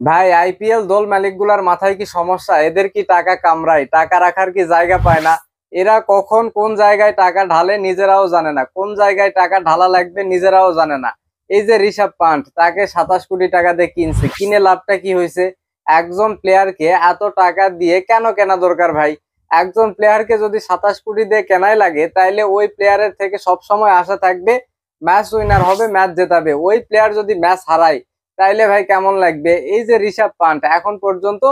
ভাই আইপিএল দল মালিকগুলার মাথায় কি সমস্যা? এদের কি টাকা কামড়ায়? টাকা রাখার কি জায়গা পায় না? এরা কখন কোন জায়গায় টাকা ঢালে নিজেরাও জানে না, কোন জায়গায় টাকা ঢালা লাগবে নিজেরাও জানে না। এই যে ঋষভ পান্ট, তাকে 27 কোটি টাকা দিয়ে কিনছে, কিনে লাভটা কি হয়েছে? একজন প্লেয়ারকে এত টাকা দিয়ে কেন কেনা দরকার ভাই? একজন প্লেয়ারকে যদি 27 কোটি দিয়ে কেনাই লাগে, তাইলে ওই প্লেয়ারের থেকে সব সময় আশা থাকবে ম্যাচ উইনার হবে, ম্যাচ জেতাবে। ওই প্লেয়ার যদি ম্যাচ হারায় তাইলে ভাই কেমন লাগবে? এই যে ঋষভ পান্ট এখন পর্যন্ত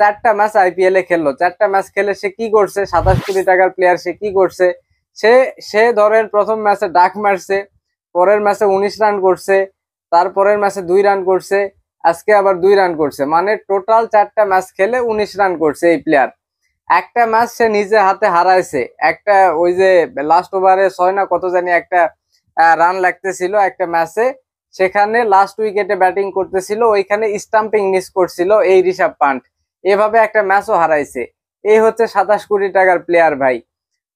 4টা ম্যাচ আইপিএল এ খেললো, 4টা ম্যাচ খেলে সে কি করছে? 27 কোটি টাকার প্লেয়ার, সে কি করছে? সে সে ধরেন প্রথম ম্যাচে ডাক মারছে, পরের ম্যাচে 19 রান করছে, তারপরের ম্যাচে 2 রান করছে, আজকে আবার 2 রান করছে, মানে টোটাল 4টা ম্যাচ খেলে 19 রান করছে এই প্লেয়ার। একটা ম্যাচ সে নিজে হাতে হারাইছে, একটা ওই যে লাস্ট ওভারে 6 না কত জানি একটা রান লাগতেছিল একটা ম্যাচে, সেখানে লাস্ট উইকেটে ব্যাটিং করতেছিল, ওইখানে স্টাম্পিং মিস করছিল এই ঋষভ পান্ট। এভাবে একটা ম্যাচও হারাইছে। এই হচ্ছে 27 কোটি টাকার প্লেয়ার ভাই।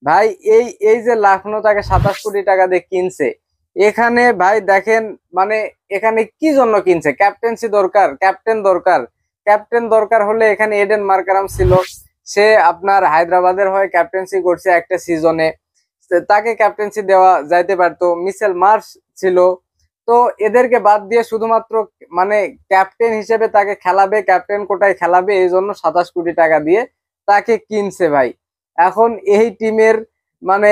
ভাই এই এই যে লখনৌ তাকে 27 কোটি টাকা দিয়ে কিনছে, এখানে ভাই দেখেন, মানে এখানে কি জন্য কিনছে? ক্যাপ্টেন্সি দরকার, ক্যাপ্টেন দরকার। ক্যাপ্টেন দরকার হলে এখানে এডেন মার্কারাম ছিল, সে আপনার হায়দ্রাবাদের হয়ে ক্যাপ্টেন্সি করছে একটা সিজনে, তাকে ক্যাপ্টেন্সি দেওয়া যাইতে পারতো। মিচেল মার্শ ছিল। তো এদেরকে বাদ দিয়ে শুধুমাত্র মানে ক্যাপ্টেন হিসেবে তাকে খেলাবে, ক্যাপ্টেন কোটায় খেলাবে, এই জন্য 27 কোটি টাকা দিয়ে তাকে কিনছে ভাই। এখন এই টিমের মানে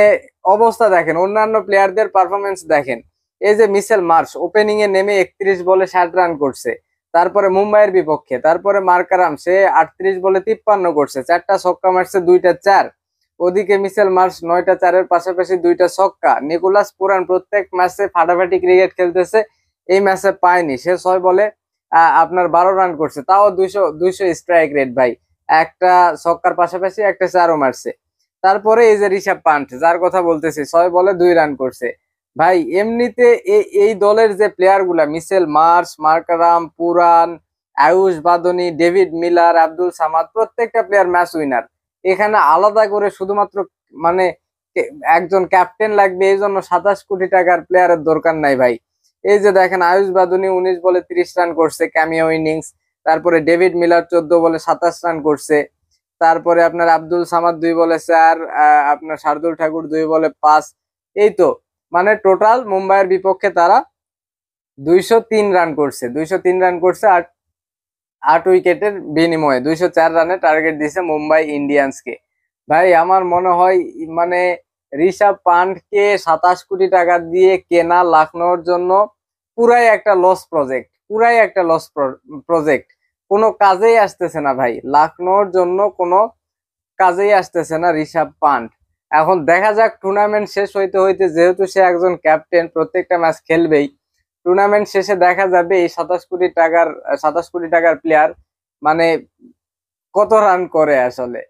অবস্থা দেখেন, অন্যান্য প্লেয়ারদের পারফরমেন্স দেখেন। এই যে মিচেল মার্শ ওপেনিং এ নেমে 31 বলে 60 রান করছে, তারপরে মুম্বাইয়ের বিপক্ষে। তারপরে মার্কারাম, সে 38 বলে 53 করছে, 4টা ছক্কা মারছে, 2টা চার। ওদিকে মিচেল মার্শ 9টা চারের পাশাপাশি 2টা ছক্কা। নিকোলাস পুরান প্রত্যেক ম্যাচে ফাটাফাটি ক্রিকেট খেলতেছে, এই ম্যাচে পায়নি। সে 6 বলে আপনার 12 রান করছে, তাও 200 স্ট্রাইক রেট ভাই। একটা ছক্কার পাশাপাশি একটা চারও মারছে। তারপরে এই যে ঋষভ পান্ট, যার কথা বলতেছি, 6 বলে 2 রান করছে। ভাই এমনিতে এই দলের যে প্লেয়ার গুলা, মিচেল মার্শ, মার্কারাম, পুরান, আয়ুষ বাদনি, ডেভিড মিলার, আব্দুল সামাদ, প্রত্যেকটা প্লেয়ার ম্যাচ উইনার। এখানে আলাদা করে শুধুমাত্র মানে একজন ক্যাপ্টেন লাগবে এই জন্য 27 কোটি টাকার প্লেয়ারের দরকার নাই ভাই। এই যে দেখেন, আয়ুষ বাদুনি 19 বলে 30 রান করছে, ক্যামিও ইনিংস। তারপরে ডেভিড মিলার 14 বলে 27 রান করছে। তারপরে আপনার আব্দুল সামাদ 2 বলে 4, আপনার শার্দুল ঠাকুর 2 বলে 5। এই তো, মানে টোটাল মুম্বাইয়ের বিপক্ষে তারা 203 রান করছে, 203 রান করছে। আর 8 উইকেটের বিনিময়ে 204 রানের টার্গেট দিছে মুম্বাই ইন্ডিয়ান্সকে। ভাই আমার মনে হয় মানে ঋষভ পান্টকে 27 কোটি টাকা দিয়ে কেনা লখনৌর জন্য পুরাই একটা লস প্রজেক্ট, পুরাই একটা লস প্রজেক্ট। কোনো কাজেই আসতেছে না ভাই, লখনৌর জন্য কোনো কাজেই আসতেছে না ঋষভ পান্ট। এখন দেখা যাক, টুর্নামেন্ট শেষ হইতে হইতে, যেহেতু সে একজন ক্যাপ্টেন, প্রত্যেকটা ম্যাচ খেলবেই। টুর্নামেন্ট শেষে দেখা যাবে এই 27 কোটি টাকার প্লেয়ার মানে কত রান করে আসলে।